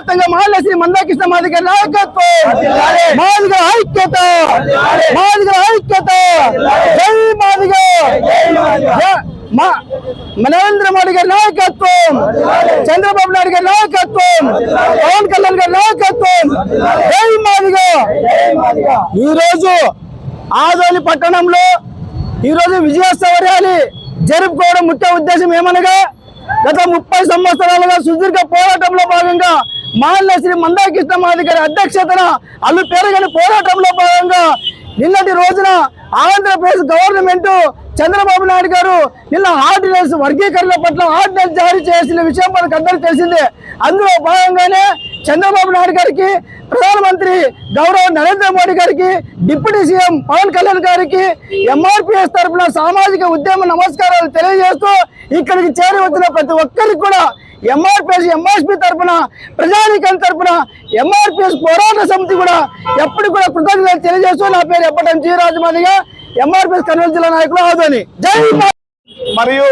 వ్యాప్తంగా మహాలశ్రీ మందాకృష్ణ మాదిగ నాయకత్వం, మాదిగ ఐక్యత, మాదిగ ఐక్యత, జై మాదిగ, నరేంద్ర మోడీ గారి నాయకత్వం, చంద్రబాబు నాయుడు గారి నాయకత్వం, పవన్ కళ్యాణ్ గారి నాయకత్వం, జై మాదిగ. ఈరోజు ఆదోని పట్టణంలో ఈరోజు విజయోత్సవ ర్యాలీ జరుపుకోవడం ముఖ్య ఉద్దేశం ఏమనగా, గత 30 సంవత్సరాలుగా సుదీర్ఘ పోరాటంలో భాగంగా మహాలశ్రీ మందాకృష్ణ మాదిగ గారి అధ్యక్షతన అల్లు పెరగని పోరాటంలో భాగంగా నిన్నటి రోజున ఆంధ్రప్రదేశ్ గవర్నమెంట్ చంద్రబాబు నాయుడు గారు నిన్న ఆర్డినెన్స్ వర్గీకరణ పట్ల ఆర్డినెన్స్ జారీ చేసిన విషయం మనకు అందరికీ తెలిసిందే. అందులో భాగంగానే చంద్రబాబు నాయుడు గారికి, ప్రధానమంత్రి గౌరవ నరేంద్ర మోడీ గారికి, డిప్యూటీ సీఎం పవన్ కళ్యాణ్ గారికి ఎంఆర్పీఎస్ తరఫున సామాజిక ఉద్యమ నమస్కారాలు తెలియజేస్తూ ఇక్కడికి చేరి వచ్చిన ప్రతి ఒక్కరికి కూడా ఎంఆర్పీ తరఫున, ప్రజానీకం తరఫున ఎంఆర్పీఎస్ పోరాట సమితి కూడా ఎప్పుడు కూడా కృతజ్ఞతలు తెలియజేస్తూ, నా పేరు ఎప్పటం జీ రాజు మాదిగ, ఎంఆర్పీఎస్ కర్నూలు జిల్లా నాయకులు ఆదోని. జై. మరియు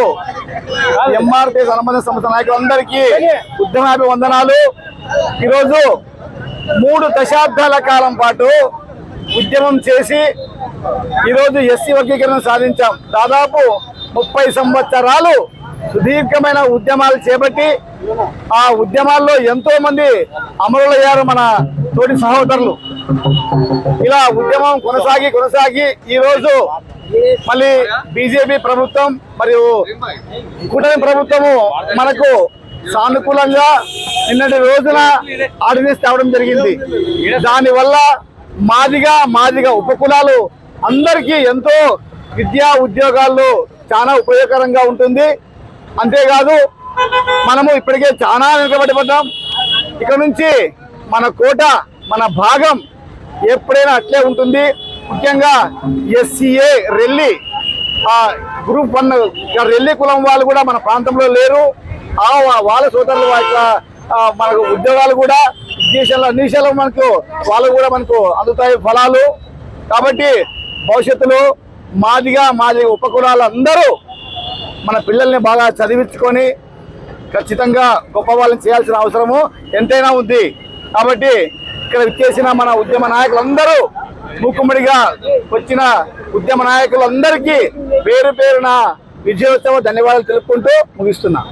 ఎంఆర్పీఎస్ అనుబంధ సంస్థ నాయకులందరికీ ఉద్యమాభివందనాలు. ఈరోజు 3 దశాబ్దాల కాలం పాటు ఉద్యమం చేసి ఈరోజు ఎస్సీ వర్గీకరణ సాధించాం. దాదాపు 30 సంవత్సరాలు సుదీర్ఘమైన ఉద్యమాలు చేపట్టి ఆ ఉద్యమాల్లో ఎంతో మంది అమరులయ్యారు మన తోటి సహోదరులు. ఇలా ఉద్యమం కొనసాగి ఈరోజు మళ్ళీ బీజేపీ ప్రభుత్వం మరియు కూటమి ప్రభుత్వము మనకు సానుకూలంగా నిన్నటి రోజున ఆర్డినెన్స్ తేవడం జరిగింది. దానివల్ల మాదిగ ఉపకులాలు అందరికీ ఎంతో విద్యా ఉద్యోగాల్లో చాలా ఉపయోగకరంగా ఉంటుంది. అంతేకాదు మనము ఇప్పటికే చాలా వెనుకబడిపోతాం. ఇక నుంచి మన కోట, మన భాగం ఎప్పుడైనా అట్లే ఉంటుంది. ముఖ్యంగా ఎస్సీఏ రెల్లి గ్రూప్ 1 రెల్లి కులం వాళ్ళు కూడా మన ప్రాంతంలో లేరు. వాళ్ళ సోదరులు మనకు ఉద్యోగాలు కూడా నిమిషాలు మనకు వాళ్ళు కూడా మనకు అందుతాయి ఫలాలు. కాబట్టి భవిష్యత్తులో మాదిగ ఉపకులాలు అందరూ మన పిల్లల్ని బాగా చదివించుకొని ఖచ్చితంగా గొప్ప వాళ్ళని చేయాల్సిన అవసరము ఎంతైనా ఉంది. కాబట్టి ఇక్కడ విచ్చేసిన మన ఉద్యమ నాయకులందరూ, మూకుమ్మడిగా వచ్చిన ఉద్యమ నాయకులందరికీ పేరున విజయోత్సవ ధన్యవాదాలు తెలుపుకుంటూ ముగిస్తున్నా.